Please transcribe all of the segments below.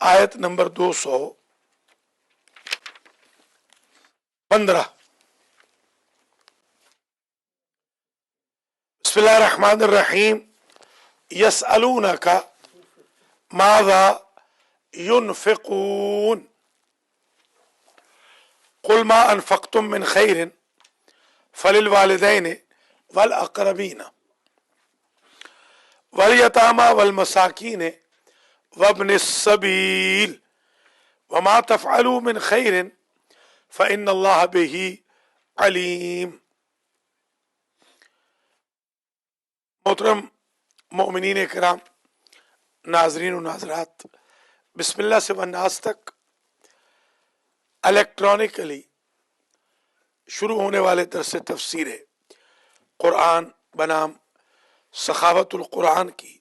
آیت نمبر 215. بسم اللہ الرحمن الرحیم. یسألونک ماذا ينفقون قل ما انفقتم من خیر فللوالدین والاقربین والیتامى والمساکین وابن السبیل وما تفعلوا من خیر فإن اللہ به علیم. محترم مومنین کرام، ناظرین و ناظرات، بسم اللہ سے والناس تک الیکٹرانکلی شروع ہونے والے درس تفسیر قرآن بنام سخاوت القرآن کی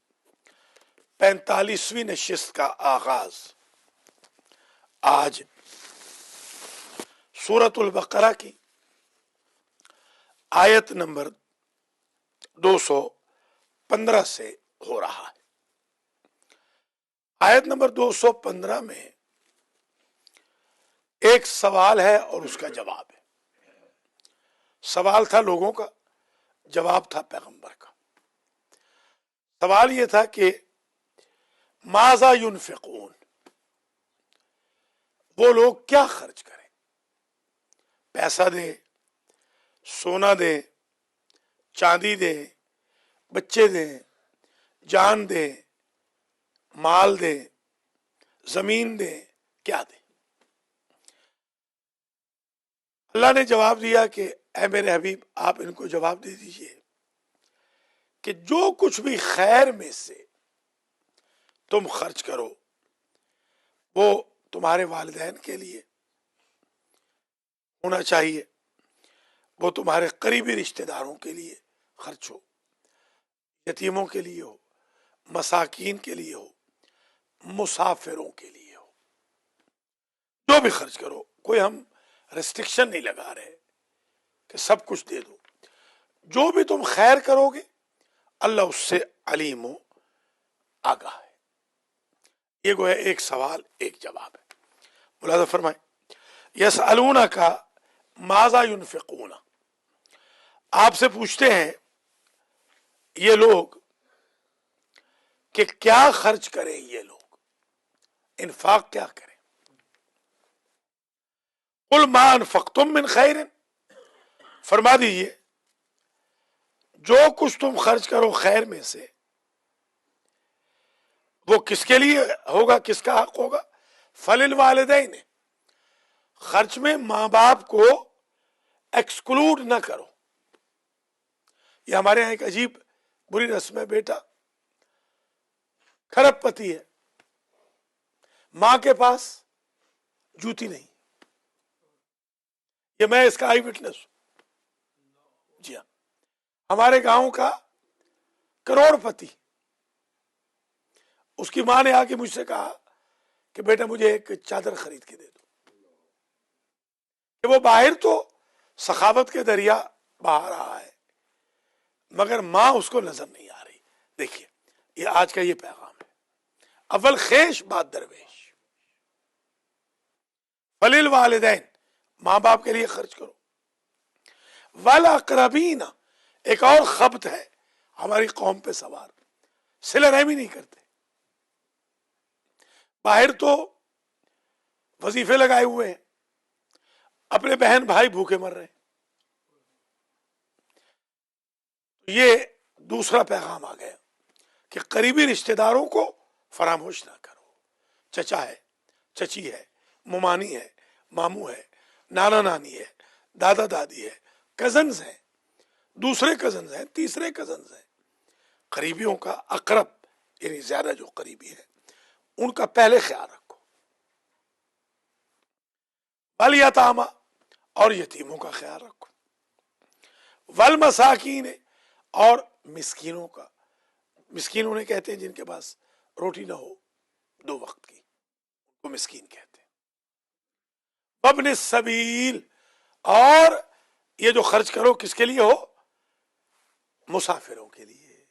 45ویں نشست کا آغاز آج سورۃ البقرہ کی آیت نمبر 215 سے ہو رہا ہے. آیت نمبر 215 میں ایک سوال ہے اور اس کا جواب ہے. سوال تھا لوگوں کا، جواب تھا پیغمبر کا. سوال یہ تھا کہ ماذا ينفقون، وہ لوگ کیا خرچ کریں، پیسہ دیں، سونا دیں، چاندی دیں، بچے دیں، جان دیں، مال دیں، زمین دیں، کیا دیں؟ اللہ نے جواب دیا کہ اے میرے حبیب، آپ ان کو جواب دے دیجئے کہ جو کچھ بھی خیر میں سے تم خرچ کرو وہ تمہارے والدین کے لیے ہونا چاہیے، وہ تمہارے قریبی رشتہ داروں کے لیے خرچ ہو، یتیموں کے لیے ہو، مساکین کے لیے ہو، مسافروں کے لیے ہو. جو بھی خرچ کرو، کوئی ہم ریسٹرکشن نہیں لگا رہے کہ سب کچھ دے دو. جو بھی تم خیر کرو گے اللہ اس سے علیم و آگاہ ہے. یہ گویا ایک سوال ایک جواب ہے. ملاحظہ فرمائیں، یسألونک ماذا ينفقون، آپ سے پوچھتے ہیں یہ لوگ کہ کیا خرچ کریں، یہ لوگ انفاق کیا کریں. قل ما انفقتم من خیر، فرما دیجئے جو کچھ تم خرچ کرو خیر میں سے وہ کس کے لیے ہوگا، کس کا حق ہوگا؟ فللوالدین، خرچ میں ماں باپ کو ایکسکلوڈ نہ کرو. یہ ہمارے یہاں ایک عجیب بری رسم ہے، بیٹا کھرب پتی ہے، ماں کے پاس جوتی نہیں. یہ میں اس کا آئی وٹنس ہوں. جی ہاں، ہمارے گاؤں کا کروڑ پتی، اس کی ماں نے آ کے مجھ سے کہا کہ بیٹا مجھے ایک چادر خرید کے دے دو. کہ وہ باہر تو سخاوت کے دریا بہا رہا ہے مگر ماں اس کو نظر نہیں آ رہی. دیکھیے یہ آج کا یہ پیغام ہے. اول خیش بات درویش. فللوالدین، ماں باپ کے لیے خرچ کرو. والاقربین، ایک اور خبط ہے ہماری قوم پہ سوار، صلہ رحمی نہیں کرتے. باہر تو وظیفے لگائے ہوئے ہیں، اپنے بہن بھائی بھوکے مر رہے ہیں. یہ دوسرا پیغام آ گیا کہ قریبی رشتہ داروں کو فراموش نہ کرو. چچا ہے، چچی ہے، ممانی ہے، ماموں ہے، نانا نانی ہے، دادا دادی ہے، کزنز ہیں، دوسرے کزنز ہیں، تیسرے کزنز ہیں. قریبیوں کا، اقرب یعنی زیادہ جو قریبی ہے ان کا پہلے خیال رکھو. والیتامى، اور یتیموں کا خیال رکھو. والمساکین، اور مسکینوں کا. مسکین انہیں کہتے ہیں جن کے پاس روٹی نہ ہو 2 وقت کی، ان کو مسکین کہتے ہیں. وابن السبیل، اور یہ جو خرچ کرو کس کے لیے ہو؟ مسافروں کے لیے.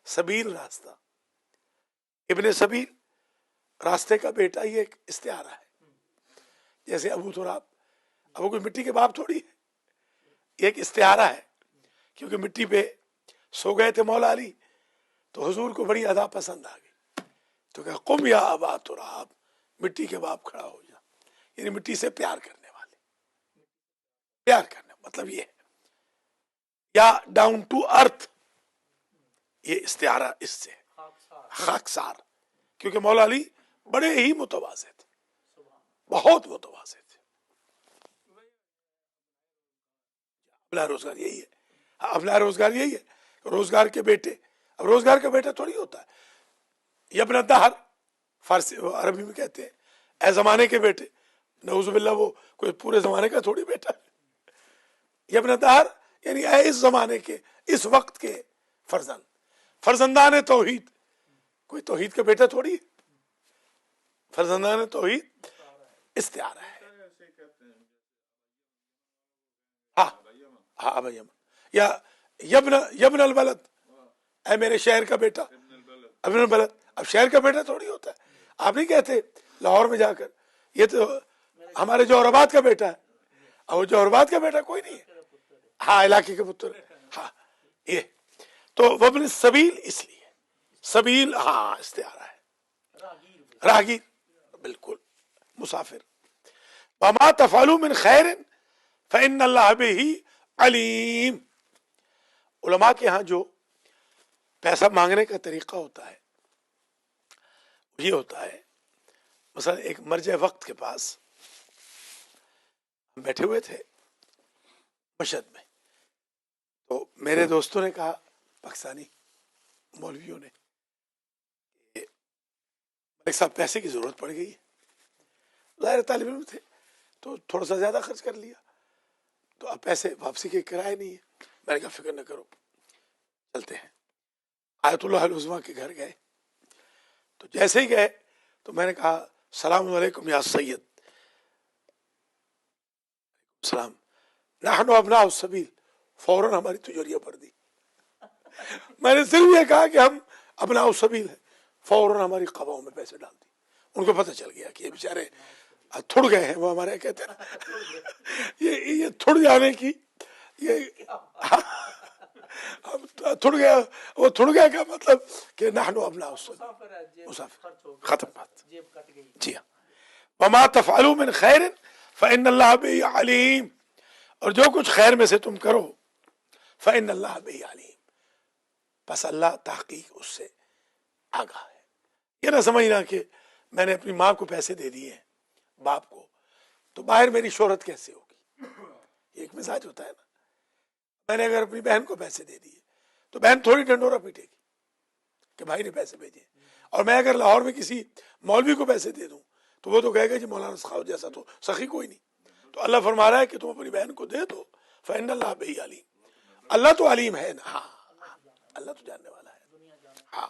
سبیل راستہ، ابن سبیل راستے کا بیٹا یہ ایک استعارہ ہے. جیسے ابو تراب، ابو کوئی مٹی کے باپ تھوڑی ہے، یہ ایک استعارہ ہے، کیونکہ مٹی پہ سو گئے تھے مولا علی تو حضور کو بڑی ادا پسند آ گئی، تو کہا قم یا ابا تراب، مٹی کے باپ کھڑا ہو جا، یعنی مٹی سے پیار کرنے والے. پیار کرنے مطلب یہ ہے، یا ڈاؤن ٹو ارتھ، یہ استعارہ اس سے خاکسار، کیونکہ مولا علی بڑے ہی متواضع تھے، بہت متواضع تھے. ابلا روزگار یہی ہے، ابلا روزگار یہی ہے، روزگار کے بیٹے. اب روزگار کا بیٹا تھوڑی ہوتا ہے یبن الدہر، فارسی عربی میں کہتے ہیں اے زمانے کے بیٹے. نعوذ باللہ وہ کوئی پورے زمانے کا تھوڑی بیٹا ہے. یبن الدہر یعنی اے اس زمانے کے، اس وقت کے فرزند، فرزندان توحید. کوئی توحید کا بیٹا تھوڑی ہے، فرزندان توحید استعارہ ہے. ہاں ہاں ابا یمن، یا یبن البلد، اے میرے شہر کا بیٹا، ابن البلد. اب شہر کا بیٹا تھوڑی ہوتا ہے. آپ نہیں کہتے لاہور میں جا کر یہ تو ہمارے جوہر آباد کا بیٹا ہے، اور جوہر آباد کا بیٹا کوئی نہیں ہے، ہاں علاقے کے پتر. ہاں یہ تو وابن السبیل اس لیے سبیل ہاں استعارہ ہے، راہگیر بالکل مسافر. وما تفعلوا من خیر فإن اللہ بہ علیم. علماء کے ہاں جو پیسہ مانگنے کا طریقہ ہوتا ہے یہ ہوتا ہے، مثلا ایک مرجع وقت کے پاس ہم بیٹھے ہوئے تھے مشہد میں، تو میرے دوستوں نے کہا، پاکستانی مولویوں نے، کہ ملک صاحب پیسے کی ضرورت پڑ گئی ہے. ظاہر طالب علم تھے تو تھوڑا سا زیادہ خرچ کر لیا، تو اب پیسے واپسی کے کرائے نہیں ہے. میں نے کہا فکر نہ کرو، چلتے ہیں. آیت اللہ العظمیٰ کے گھر گئے، تو جیسے ہی گئے تو میں نے کہا السلام علیکم یا سید. السلام. نحن ابناء السبیل. فوراً ہماری تجوریہ پڑ دی. میں نے صرف یہ کہا کہ ہم ابناء السبیل ہیں، فوراً ہماری قباؤں میں پیسے ڈال دی. ان کو پتہ چل گیا کہ یہ بیچارے تھڑ گئے ہیں، وہ ہمارے کہتے ہیں نا یہ تھڑ جانے کی، یہ تھڑ گیا. وہ تھڑ گیا کا مطلب کہ نحن ابناء السبیل، مسافر، ختم بات. جی ہاں. وما تفعلوا من خیر فإن اللہ بہ علیم. اور جو کچھ خیر میں سے تم کرو فإن اللہ بہ علیم، بس اللہ تحقیق اس سے آگاہ ہے. یہ نہ سمجھنا کہ میں نے اپنی ماں کو پیسے دے دیے ہیں، باپ کو، تو باہر میری شہرت کیسے ہوگی. یہ ایک مزاج ہوتا ہے نا. میں نے اگر اپنی بہن کو پیسے دے دیے تو بہن تھوڑی ڈنڈورا پیٹے گی کہ بھائی نے پیسے بھیجے. اور میں اگر لاہور میں کسی مولوی کو پیسے دے دوں تو وہ تو کہے گا جی مولانا سخاوت جیسا تو سخی کوئی نہیں. تو اللہ فرما رہا ہے کہ تم اپنی بہن کو دے دو، فإن اللہ بہ علیم. اللہ تو علیم ہے نا، ہاں اللہ تو جاننے والا ہے. ہاں.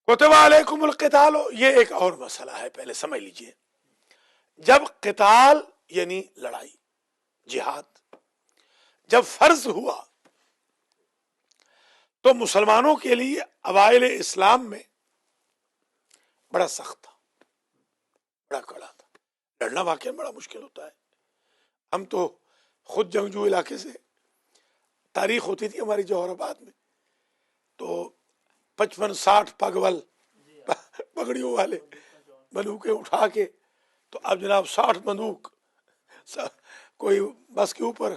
کتب علیکم القتال، یہ ایک اور مسئلہ ہے، پہلے سمجھ لیجئے. جب قتال یعنی لڑائی، جہاد جب فرض ہوا تو مسلمانوں کے لیے اوائل اسلام میں بڑا سخت تھا، بڑا کڑا تھا. لڑنا واقعا بڑا مشکل ہوتا ہے. ہم تو خود جنگجو علاقے سے، تاریخ ہوتی تھی ہماری جوہر آباد میں تو 55-60 پگول پگڑیوں والے بندوقیں اٹھا کے، تو اب جناب 60 بندوق، کوئی بس کے اوپر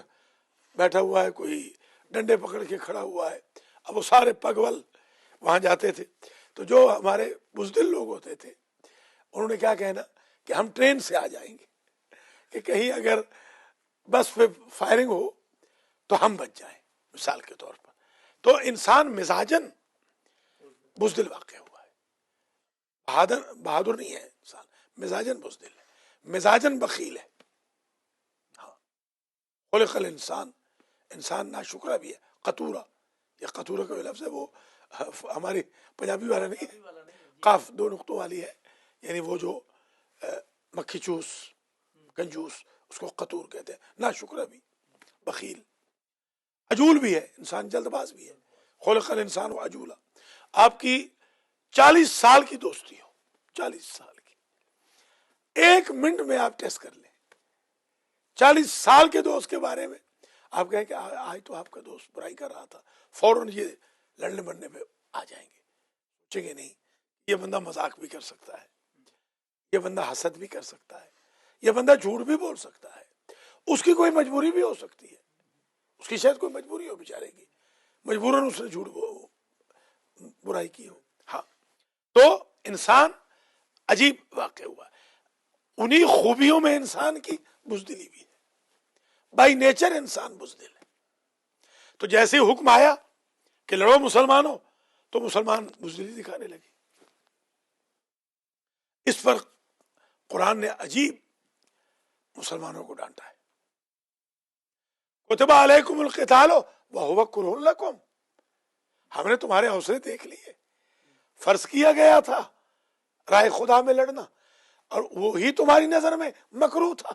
بیٹھا ہوا ہے، کوئی ڈنڈے پکڑ کے کھڑا ہوا ہے. اب وہ سارے پگول وہاں جاتے تھے. تو جو ہمارے بزدل لوگ ہوتے تھے انہوں نے کیا کہنا کہ ہم ٹرین سے آ جائیں گے کہ کہیں اگر بس پہ فائرنگ ہو تو ہم بچ جائیں، مثال کے طور پر. تو انسان مزاجن بزدل واقع ہوا ہے. بہادر نہیں ہے انسان، مزاجن بزدل ہے، مزاجن بخیل ہے. ہاں. خلق الانسان، انسان ناشکرا بھی ہے، قطورہ. یہ قطورہ کا لفظ ہے، وہ ہماری پنجابی والا نہیں ہے، قاف 2 نقطوں والی ہے، یعنی وہ جو مکھی چوس، کنجوس، اس کو قطور کہتے ہیں. ناشکرا بھی، بخیل، عجول بھی ہے انسان، جلد باز بھی ہے. خلق الانسان عجولا. آپ کی 40 سال کی دوستی ہو، 40 سال کی، 1 منٹ میں آپ ٹیسٹ کر لیں 40 سال کے دوست کے بارے میں، آپ کہیں کہ آج تو آپ کا دوست برائی کر رہا تھا، فوراً یہ لڑنے مرنے پہ آ جائیں گے، سوچیں گے نہیں یہ بندہ مذاق بھی کر سکتا ہے، یہ بندہ حسد بھی کر سکتا ہے، یہ بندہ جھوٹ بھی بول سکتا ہے، اس کی کوئی مجبوری بھی ہو سکتی ہے، اس کی شاید کوئی مجبوری ہو بیچارے کی، مجبوراً اس نے جھوٹ برائی کی ہو۔ ہاں، تو انسان عجیب واقع ہوا، انہی خوبیوں میں انسان کی بزدلی بھی ہے، بائی نیچر انسان بزدل ہے۔ تو جیسے ہی حکم آیا کہ لڑو مسلمانوں، تو مسلمان بزدلی دکھانے لگے۔ اس پر قرآن نے عجیب مسلمانوں کو ڈانٹا ہے، کتب علیکم القتال وہو کرہ لکم، ہم نے تمہارے حوصلے دیکھ لیے، فرض کیا گیا تھا راہ خدا میں لڑنا، اور وہی تمہاری نظر میں مکروہ تھا۔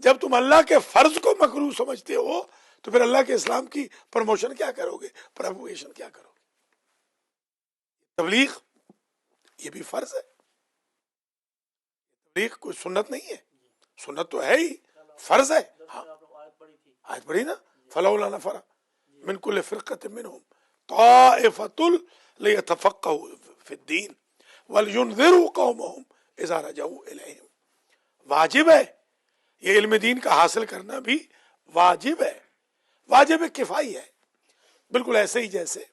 جب تم اللہ کے فرض کو مکروہ سمجھتے ہو تو پھر اللہ کے اسلام کی پروموشن کیا کرو گے، پروپیگیشن کیا کرو گے؟ تبلیغ یہ بھی فرض ہے، تبلیغ کوئی سنت نہیں ہے، سنت تو ہے ہی، فرض ہے۔ ہاں آیت پڑھی نا، فلولا نفر من کل فرقۃ منہم طائفۃ لیتفقہوا فی الدین ولینذروا قومہم اذا رجعوا الیہم۔ واجب ہے یہ علم دین کا حاصل کرنا، بھی واجب ہے، واجب کفائی ہے، بالکل ایسے ہی جیسے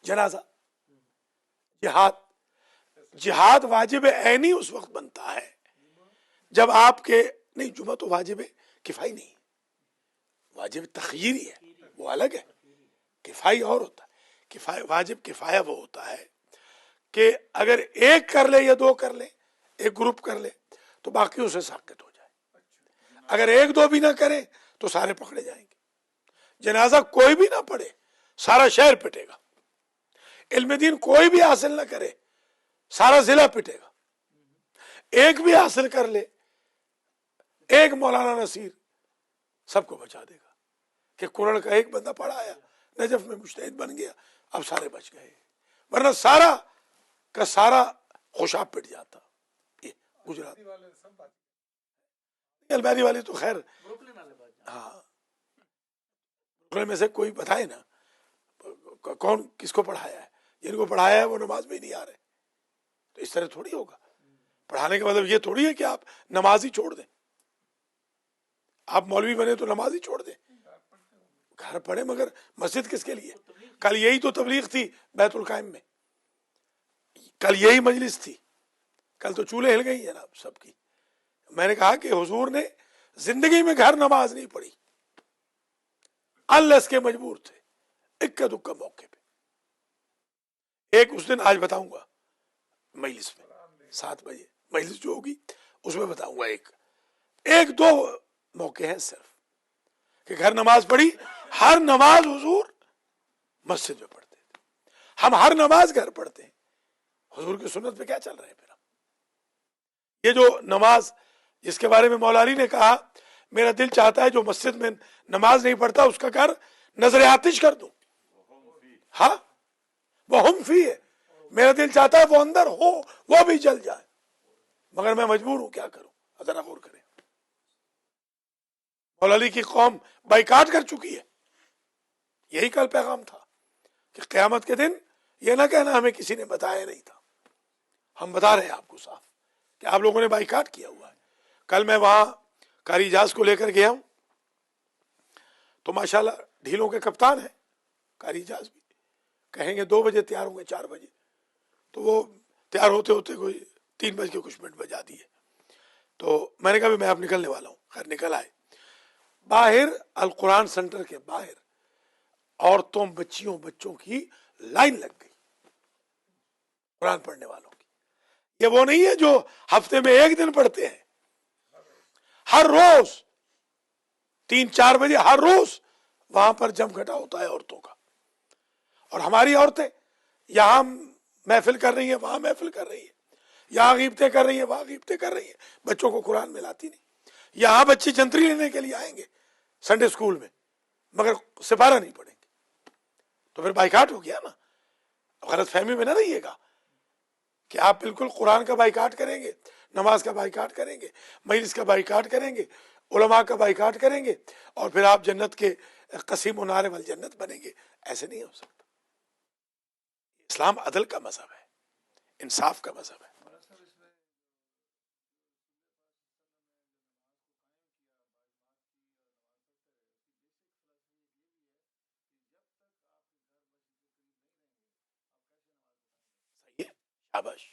جنازہ، جہاد واجب عینی اس وقت بنتا ہے جب آپ کے، نہیں جمعہ تو واجب کفائی نہیں، واجب تخییری ہے، وہ الگ ہے، کفائی اور ہوتا ہے۔ واجب کفایہ وہ ہوتا ہے کہ اگر ایک کر لے یا 2 کر لے، ایک گروپ کر لے تو باقی اسے ساقط ہو جائے، اگر 1-2 بھی نہ کریں تو سارے پکڑے جائیں گے۔ جنازہ کوئی بھی نہ پڑھے سارا شہر پٹے گا، علم دین کوئی بھی حاصل نہ کرے سارا ضلع پٹے گا، ایک بھی حاصل کر لے، ایک مولانا نصیر سب کو بچا دے گا کہ قرآن کا ایک بندہ پڑھا آیا، نجف میں مجتہد بن گیا، اب سارے بچ گئے، ورنہ سارا کا سارا خوشاب پٹ جاتا۔ یہ گجرات الباری والے تو خیر، ہاں میں سے کوئی بتائے نا کون کس کو پڑھایا ہے، جن کو پڑھایا ہے وہ نماز میں ہی نہیں آ رہے، تو اس طرح تھوڑی ہوگا۔ پڑھانے کا مطلب یہ تھوڑی ہے کہ آپ نماز ہی چھوڑ دیں، آپ مولوی بنے تو نماز ہی چھوڑ دیں، گھر پڑھے، مگر مسجد کس کے لیے؟ کل یہی تو تبلیغ تھی بیت القائم میں، کل یہی مجلس تھی، کل تو چولہے ہل گئی جناب سب کی۔ میں نے کہا کہ حضور نے زندگی میں گھر نماز نہیں پڑھی، اللہ کے مجبور تھے، اکا دکا موقع پہ۔ ایک اس دن آج بتاؤں گا مجلس میں 7 بجے مجلس جو ہوگی اس میں بتاؤں گا، ایک 2 موقع ہیں صرف کہ گھر نماز پڑھی۔ ہر نماز حضور مسجد میں پڑھتے تھے، ہم ہر نماز گھر پڑھتے ہیں، حضور کی سنت پہ کیا چل رہے ہیں پھر ہم؟ یہ جو نماز جس کے بارے میں مولا علی نے کہا میرا دل چاہتا ہے جو مسجد میں نماز نہیں پڑھتا اس کا گھر نظر آتش کر دوں، ہاں وہ ہم فی ہے، میرا دل چاہتا ہے وہ اندر ہو وہ بھی جل جائے، مگر میں مجبور ہوں، کیا کروں، ذرا غور کریں۔ مولا علی کی قوم بائیکاٹ کر چکی ہے، یہی کل پیغام تھا کہ قیامت کے دن یہ نہ کہنا ہمیں کسی نے بتایا نہیں تھا، ہم بتا رہے ہیں آپ کو صاف کہ آپ لوگوں نے بائیکاٹ کیا ہوا ہے۔ کل میں وہاں قاری اجاز کو لے کر گیا ہوں تو ماشاءاللہ ڈھیلوں کے کپتان ہیں، قاری اجاز بھی کہیں گے 2 بجے تیار ہوں گے، 4 بجے تو وہ تیار ہوتے ہوتے کوئی 3 بج کے کچھ منٹ بجا دیے، تو میں نے کہا میں اب نکلنے والا ہوں، خیر نکل آئے، باہر القرآن سینٹر کے باہر عورتوں بچیوں بچوں کی لائن لگ گئی قرآن پڑھنے والوں کی۔ یہ وہ نہیں ہے جو ہفتے میں 1 دن پڑھتے ہیں، ہر روز 3-4 بجے ہر روز وہاں پر جم گھٹا ہوتا ہے عورتوں کا، اور ہماری عورتیں یہاں محفل کر رہی ہیں، وہاں محفل کر رہی ہیں، یہاں غیبتیں کر رہی ہیں، وہاں غیبتیں کر رہی ہیں، بچوں کو قرآن میں لاتی نہیں۔ یہاں بچے جنتری لینے کے لیے آئیں گے سنڈے اسکول میں، مگر سپارہ نہیں پڑھیں گے، تو پھر بائیکاٹ ہو گیا نا۔ غلط فہمی میں نہ رہیے گا کہ آپ بالکل قرآن کا بائیکاٹ کریں گے، نماز کا بائیکاٹ کریں گے، مجلس کا بائیکاٹ کریں گے، علماء کا بائیکاٹ کریں گے، اور پھر آپ جنت کے قسیم و نار والجنت بنیں گے. ایسے نہیں ہو سکتا. اسلام عدل کا مذہب ہے، انصاف کا مذہب ہے. صحیح ہے، شاباش.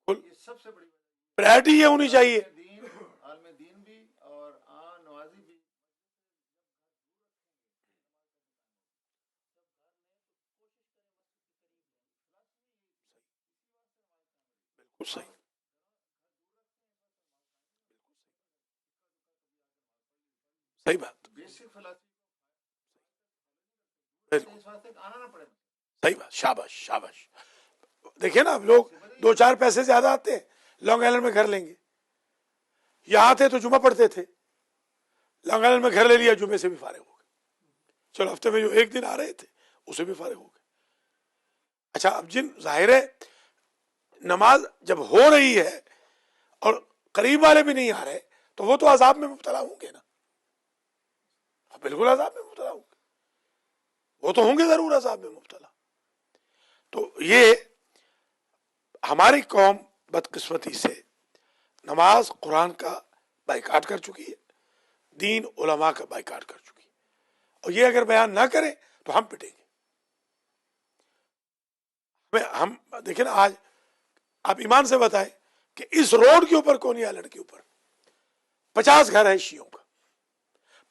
بالکل سب سے بڑی پرائرٹی یہ ہونی چاہیے. دین، عالم دین بھی اور عام نوازی بھی. بالکل صحیح. صحیح بات. بیسک فلسفی بالکل اس واسطے آنا نہ پڑے. صحیح بات. شاباش شاباش. دیکھیں نا اب لوگ دو چار پیسے زیادہ آتے ہیں، لانگ آئلینڈ میں گھر لیں گے. یہاں تھے تو جمعہ پڑھتے تھے، لانگ آئلینڈ میں گھر لے لیا، جمعے سے بھی فارغ ہو گئے. چلو ہفتے میں جو ایک دن آ رہے تھے اسے بھی فارغ ہو گئے. اچھا اب جن ظاہر ہے نماز جب ہو رہی ہے اور قریب والے بھی نہیں آ رہے تو وہ تو عذاب میں مبتلا ہوں گے نا. بالکل عذاب میں مبتلا ہوں گے، وہ تو ہوں گے ضرور عذاب میں مبتلا. تو یہ ہماری قوم بدقسمتی سے نماز قرآن کا بائیکاٹ کر چکی ہے، دین علماء کا بائیکاٹ کر چکی ہے. اور یہ اگر بیان نہ کریں تو ہم پٹیں گے. ہم دیکھیں نا آج آپ ایمان سے بتائیں کہ اس روڈ کے اوپر کون یا لڑکی اوپر 50 گھر ہے شیعوں کا،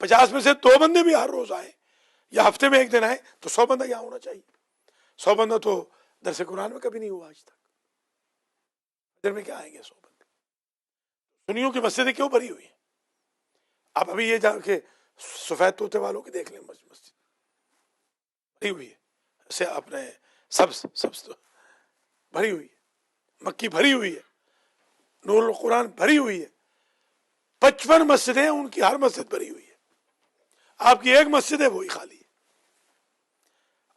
50 میں سے 2 بندے بھی ہر روز آئے یا ہفتے میں ایک دن آئے تو 100 بندہ یہاں ہونا چاہیے. 100 بندہ تو درس قرآن میں کبھی نہیں ہوا آج تک. ادھر میں کیا آئیں گے 100 بندے؟ سنیوں کی مسجدیں کیوں بھری ہوئی ہیں؟ آپ ابھی یہ جا کے سفید طوطے والوں کی دیکھ لیں، مسجد بھری ہوئی ہے، اسے اپنے سبز بھری ہوئی ہے، مکی بھری ہوئی ہے، نور القرآن بھری ہوئی ہے. 55 مسجدیں ان کی ہر مسجد بھری ہوئی ہے. آپ کی ایک مسجد ہے وہی خالی ہے.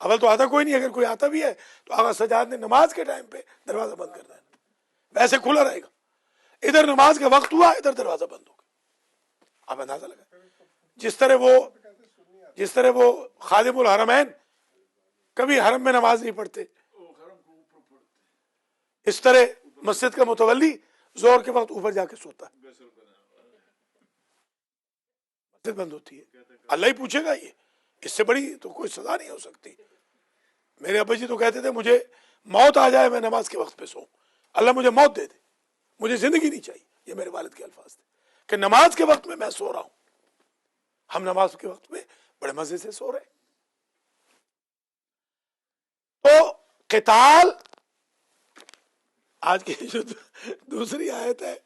اول تو آتا کوئی نہیں، اگر کوئی آتا بھی ہے تو آقا سجاد نے نماز کے ٹائم پہ دروازہ بند کر دینا، ویسے کھلا رہے گا. ادھر نماز کا وقت ہوا، ادھر دروازہ بند ہو گیا. آپ اندازہ لگا جس طرح وہ خادم الحرمین کبھی حرم میں نماز نہیں پڑھتے، اس طرح مسجد کا متولی زور کے وقت اوپر جا کے سوتا ہے، مسجد بند ہوتی ہے. اللہ ہی پوچھے گا، یہ اس سے بڑی تو کوئی سزا نہیں ہو سکتی. میرے ابا جی تو کہتے تھے مجھے موت آ جائے میں نماز کے وقت پہ سوؤں، اللہ مجھے موت دے دے، مجھے زندگی نہیں چاہیے. یہ میرے والد کے الفاظ تھے کہ نماز کے وقت میں سو رہا ہوں. ہم نماز کے وقت میں بڑے مزے سے سو رہے. تو قتال آج کی جو دوسری آیت ہے،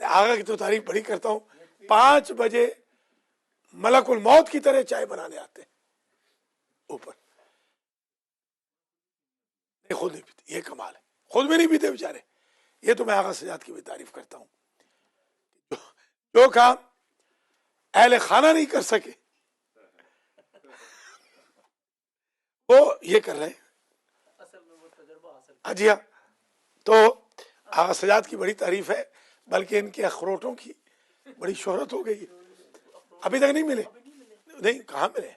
آگے کی تو تعریف بڑی کرتا ہوں. 5 بجے ملک الموت کی طرح چائے بنانے آتے ہیں اوپر. خود نہیں پیتے، یہ کمال ہے. خود بھی نہیں پیتے بیچارے. یہ تو میں آغا سجاد کی بھی تعریف کرتا ہوں. جو کام اہل خانہ نہیں کر سکے وہ یہ کر رہے ہیں. جی ہاں. تو آغا سجاد کی بڑی تعریف ہے، بلکہ ان کے اخروٹوں کی بڑی شہرت ہو گئی ہے. ابھی تک نہیں ملے؟ نہیں، کہاں ملے؟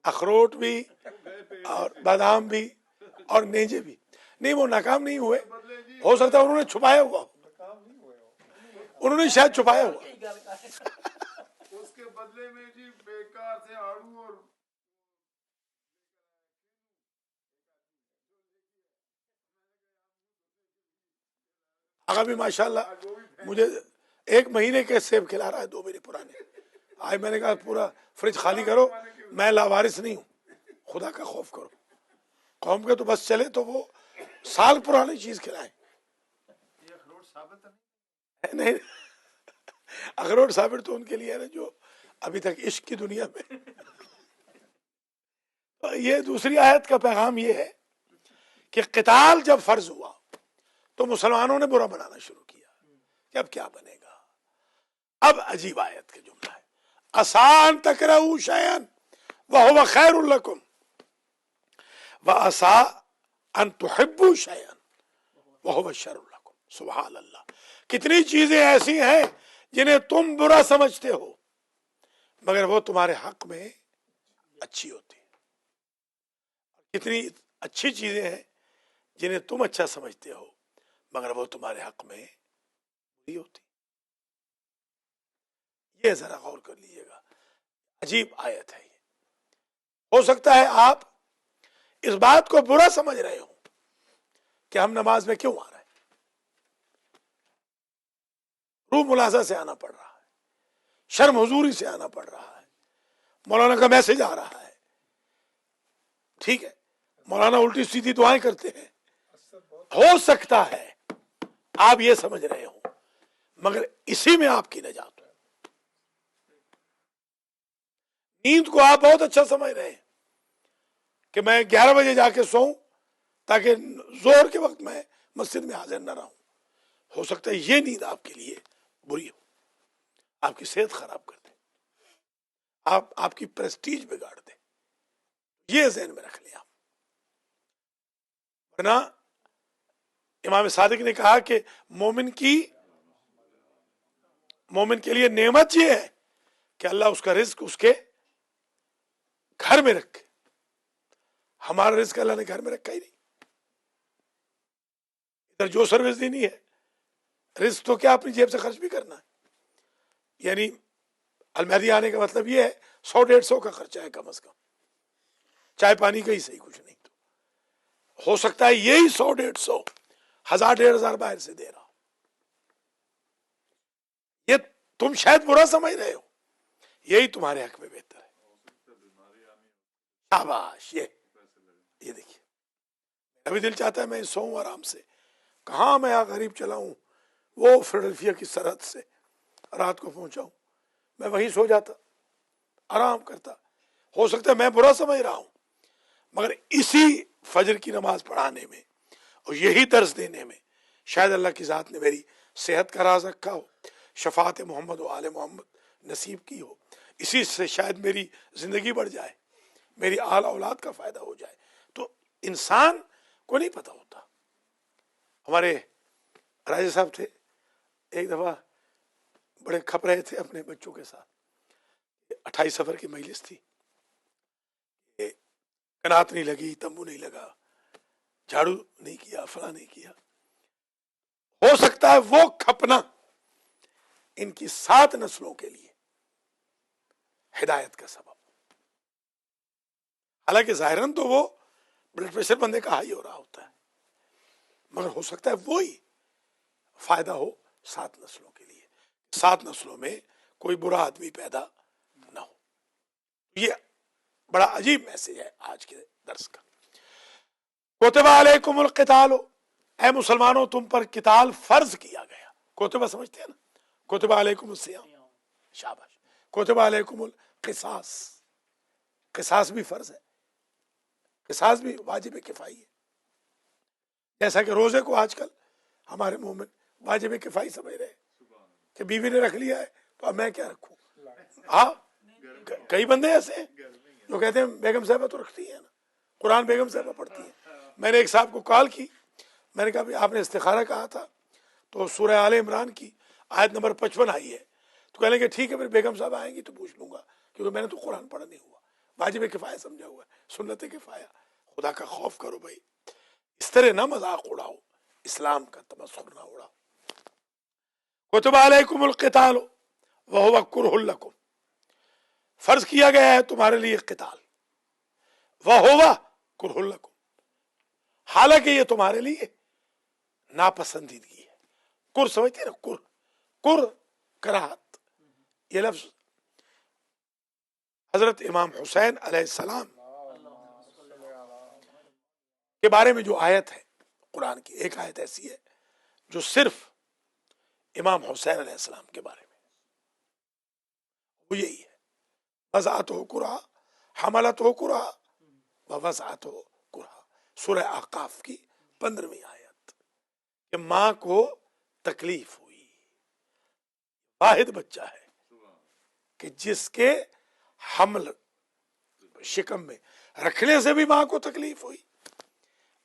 اخروٹ بھی اور بادام بھی اور نیجے بھی. نہیں وہ ناکام نہیں ہوئے، ہو سکتا ہے انہوں نے چھپایا ہوا، انہوں نے شاید چھپایا ہوا. اس کے بدلے میں جی بیکار سے آڑو اور آگا بھی ماشاءاللہ مجھے 1 مہینے کے سیب کھلا رہا ہے، 2 مہینے پرانے. آج میں نے کہا پورا فریج خالی کرو، میں لاوارث نہیں ہوں، خدا کا خوف کرو. قوم کے تو بس چلے تو وہ سال پرانی چیز کھلائیں. یہ اخروٹ ثابت ہے. نہیں، اخروٹ ثابت تو ان کے لیے ہے نا جو ابھی تک عشق کی دنیا میں. یہ دوسری آیت کا پیغام یہ ہے کہ قتال جب فرض ہوا تو مسلمانوں نے برا بنانا شروع کیا کہ اب کیا بنے گا. اب عجیب آیت کا جملہ ہے، آسان تکرہوا شیئا وہو خیر لکم. وَعَسَىٰ أَن تُحِبُّوا شَيْئًا وَهُوَ شَرٌّ لَكُمْ. سبحان اللہ. کتنی چیزیں ایسی ہیں جنہیں تم برا سمجھتے ہو مگر وہ تمہارے حق میں اچھی ہوتی ہے. کتنی اچھی چیزیں ہیں جنہیں تم اچھا سمجھتے ہو مگر وہ تمہارے حق میں بری ہوتی. یہ ذرا غور کر لیجیے گا. عجیب آیت ہے یہ. ہو سکتا ہے آپ اس بات کو برا سمجھ رہے ہو کہ ہم نماز میں کیوں آ رہے ہیں. روح ملازہ سے آنا پڑ رہا ہے, شرم حضوری سے آنا پڑ رہا ہے, مولانا کا میسج آ رہا ہے. ٹھیک ہے, مولانا الٹی سیدھی دعائیں کرتے ہیں. ہو سکتا ہے آپ یہ سمجھ رہے ہو مگر اسی میں آپ کی نجات ہو. نیند کو آپ بہت اچھا سمجھ رہے ہیں کہ میں 11 بجے جا کے سوؤں تاکہ زور کے وقت میں مسجد میں حاضر نہ رہوں. ہو سکتا ہے یہ نیند آپ کے لیے بری ہو, آپ کی صحت خراب کر دے, آپ کی پریسٹیج بگاڑ دے. یہ ذہن میں رکھ لیں آپ. ورنہ امام صادق نے کہا کہ مومن کے لیے نعمت یہ ہے کہ اللہ اس کا رزق اس کے گھر میں رکھے. ہمارا رزق اللہ نے گھر میں رکھا ہی نہیں. ادھر جو سروس دینی ہے, رزق تو کیا اپنی جیب سے خرچ بھی کرنا ہے. یعنی المہدی آنے کا مطلب یہ ہے 100-150 کا خرچہ ہے کم از کم, چائے پانی کا ہی صحیح, کچھ نہیں. تو ہو سکتا ہے یہی 100-150 1000-1500 باہر سے دے رہا ہو. یہ تم شاید برا سمجھ رہے ہو, یہی تمہارے حق میں بہتر ہے. شاباش. یہ دیکھیے, میرا بھی دل چاہتا ہے میں سوؤں آرام سے. کہاں میں غریب چلا ہوں وہ فلڈلفیا کی سرحد سے رات کو پہنچا ہوں, میں وہیں سو جاتا, آرام کرتا. ہو سکتا ہے میں برا سمجھ رہا ہوں مگر اسی فجر کی نماز پڑھانے میں اور یہی درس دینے میں شاید اللہ کی ذات نے میری صحت کا راز رکھا ہو, شفاعت محمد و آل محمد نصیب کی ہو. اسی سے شاید میری زندگی بڑھ جائے, میری آل اولاد کا فائدہ ہو جائے. تو انسان کو نہیں پتہ ہوتا. ہمارے راجہ صاحب تھے, ایک دفعہ بڑے کھپ رہے تھے اپنے بچوں کے ساتھ. 28 سفر کی مجلس تھی, کنات نہیں لگی, تمبو نہیں لگا, جھاڑو نہیں کیا, فلاں نہیں کیا. ہو سکتا ہے وہ کھپنا ان کی 7 نسلوں کے لیے ہدایت کا سبب. حالانکہ ظاہراً تو وہ بلڈ پریشر بندے کا ہائی ہو رہا ہوتا ہے مگر ہو سکتا ہے وہی فائدہ ہو 7 نسلوں کے لیے. 7 نسلوں میں کوئی برا آدمی پیدا نہ ہو. یہ بڑا عجیب میسج ہے آج کے درس کا. کتب علیکم القتال, اے مسلمانوں تم پر قتال فرض کیا گیا. کتبہ سمجھتے ہیں نا, کتب علیکم الصیام, شاباش. کتب علیکم القصاص, قصاص بھی فرض ہے, قصاص بھی واجب کفائی ہے. جیسا کہ روزے کو آج کل ہمارے مومن واجب کفائی سمجھ رہے ہیں کہ بیوی نے رکھ لیا ہے تو اب میں کیا رکھوں. ہاں, کئی بندے ایسے ہیں جو کہتے ہیں بیگم صاحبہ تو رکھتی ہے نا, قرآن بیگم صاحبہ پڑھتی ہیں. میں نے ایک صاحب کو کال کی, میں نے کہا بھی آپ نے استخارہ کہا تھا تو سورہ آل عمران کی آیت نمبر 55 آئی ہے. تو کہنے کہ ٹھیک ہے پھر بیگم صاحب آئیں گی تو پوچھ لوں گا, کیونکہ میں نے تو قرآن پڑھا نہیں ہوا. واجب کفایہ سمجھا ہوا ہے, سنت کفایہ. خدا کا خوف کرو بھائی, اس طرح نہ مذاق اڑاؤ, اسلام کا تمسخر نہ اڑاؤ. کتب علیکم القتال وہو کرہ لکم, فرض کیا گیا ہے تمہارے لیے قتال. وہو کرہ لکم, حالانکہ یہ تمہارے لیے ناپسندیدگی ہے. کر سمجھتے ہیں نا, کر کراہت. یہ لفظ حضرت امام حسین علیہ السلام کے بارے میں جو آیت ہے قرآن کی, ایک آیت ایسی ہے جو صرف امام حسین علیہ السلام کے بارے میں, وہ یہی ہے, وضعتہ کرہا حملتہ کرہا ووضعتہ کرہا. سورہ احقاف کی 15ویں آیت, کہ ماں کو تکلیف ہوئی. واحد بچہ ہے کہ جس کے حمل شکم میں رکھنے سے بھی ماں کو تکلیف ہوئی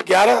11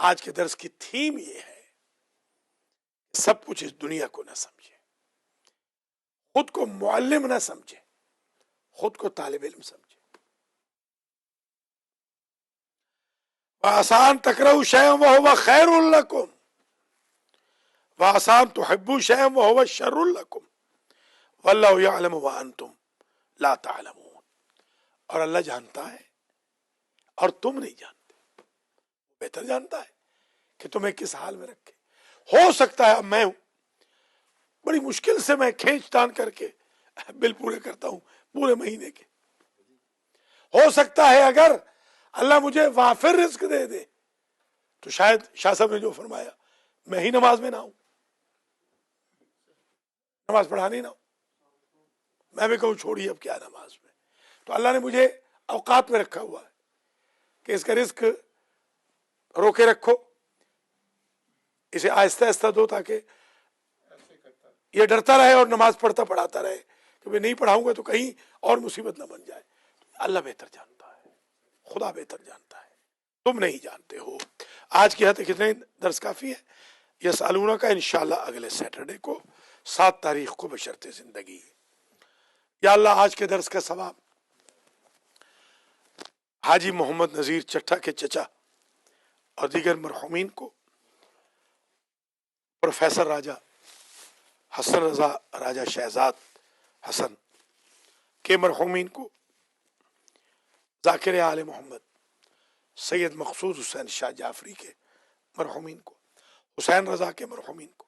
آج کے درس کی تھیم یہ ہے، سب کچھ اس دنیا کو نہ سمجھے، خود کو معلم نہ سمجھے، خود کو طالب علم سمجھے۔ وَآسان تکرہوا شیئا وَهُوَ خیر لکم وَآسان تحبوا شیئا وَهُوَ شر لکم وَاللَّهُ يَعْلَمُ وَأَنْتُمْ لا تعلمون۔ اور اللہ جانتا ہے اور تم نہیں جانتے، بہتر جانتا ہے کہ تمہیں کس حال میں رکھے۔ ہو سکتا ہے اب میں ہوں، بڑی مشکل سے میں کھینچ تان کر کے بل پورے کرتا ہوں پورے مہینے کے، ہو سکتا ہے اگر اللہ مجھے وافر رزق دے دے تو شاید شاہ صاحب نے جو فرمایا میں ہی نماز میں نہ ہوں، نماز پڑھانی نہ ہوں، میں بھی کہوں چھوڑیے اب کیا نماز میں۔ تو اللہ نے مجھے اوقات میں رکھا ہوا ہے کہ اس کا رزق روکے رکھو، اسے آہستہ آہستہ دو تاکہ یہ ڈرتا رہے اور نماز پڑھاتا رہے کہ میں نہیں پڑھاؤں گا تو کہیں اور مصیبت نہ بن جائے۔ اللہ بہتر جانتا ہے، خدا بہتر جانتا ہے، تم نہیں جانتے ہو۔ آج کی حد کتنے درس کافی ہے؟ یسالونہ کا انشاءاللہ اگلے سیٹرڈے کو 7 تاریخ کو بشرط زندگی۔ یا اللہ آج کے درس کا ثواب حاجی محمد نذیر چٹھا کے چچا اور دیگر مرحومین کو، پروفیسر راجہ حسن رضا راجہ شہزاد حسن کے مرحومین کو، ذاکر آل محمد سید مقصود حسین شاہ جعفری کے مرحومین کو، حسین رضا کے مرحومین کو،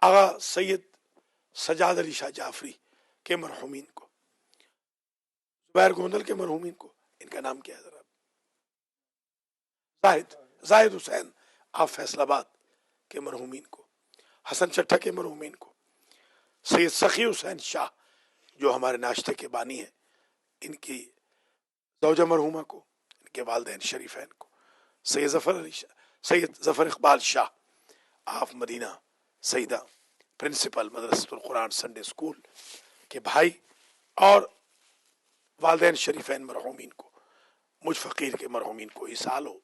آغا سید سجاد علی شاہ جعفری کے مرحومین کو، زبیر گوندل کے مرحومین کو، ان کا نام کیا ہے ذرا؟ زاہد حسین آپ فیصل آباد کے مرحومین کو، حسن چٹھا کے مرحومین کو، سید سخی حسین شاہ جو ہمارے ناشتے کے بانی ہیں، ان کی زوجہ مرحومہ کو، ان کے والدین شریفین کو، سید ظفر اقبال شاہ آپ مدینہ سیدہ پرنسپل مدرسۃ القرآن سنڈے اسکول کے بھائی، اور والدین شریفین مرحومین کو، مجھ فقیر کے مرحومین کو ایصال ہو۔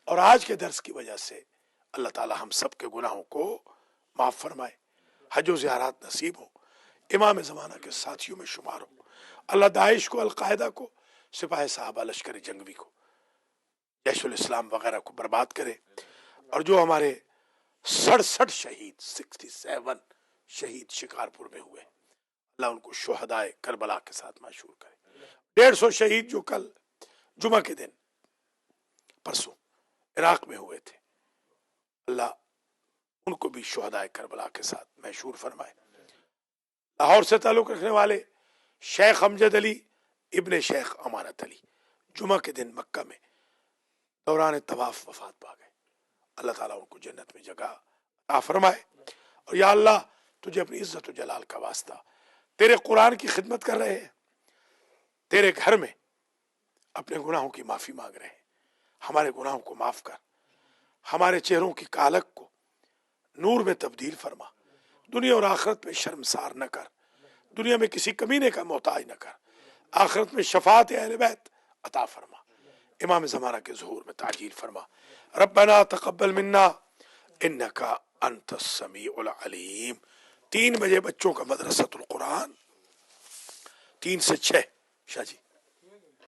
اور آج کے درس کی وجہ سے اللہ تعالی ہم سب کے گناہوں کو معاف فرمائے، حج و زیارات نصیب ہو، امام زمانہ کے ساتھیوں میں شمار ہو، اللہ داعش کو، القاعدہ کو، سپاہ صحابہ لشکر جنگوی کو، جیش الاسلام وغیرہ کو برباد کرے، اور جو ہمارے 67 شہید 67 شہید شکارپور میں ہوئے، اللہ ان کو شہدائے کربلا کے ساتھ معشور کرے۔ 150 شہید جو کل جمعہ کے دن پرسوں عراق میں ہوئے تھے، اللہ ان کو بھی شہدائے کربلا کے ساتھ معشور فرمائے۔ لاہور سے تعلق رکھنے والے شیخ امجد علی ابن شیخ امانت علی جمعہ کے دن مکہ میں دوران طواف وفات پا گئے، اللہ تعالیٰ ان کو جنت میں جگہ عطا فرمائے۔ اور یا اللہ تجھے اپنی عزت و جلال کا واسطہ، تیرے قرآن کی خدمت کر رہے ہیں، تیرے گھر میں اپنے گناہوں کی معافی مانگ رہے ہیں، ہمارے گناہوں کو معاف کر، ہمارے چہروں کی کالک کو نور میں تبدیل فرما، دنیا اور آخرت میں شرمسار نہ کر، دنیا میں کسی کمینے کا محتاج نہ کر، آخرت میں شفاعت اہل بیت عطا فرما، امام زمانہ کے ظہور میں تعجیل فرما۔ ربنا تقبل منا انکا انت السمیع العلیم۔ 3 بجے بچوں کا مدرسۃ القرآن، 3 سے 6 شاہ جی۔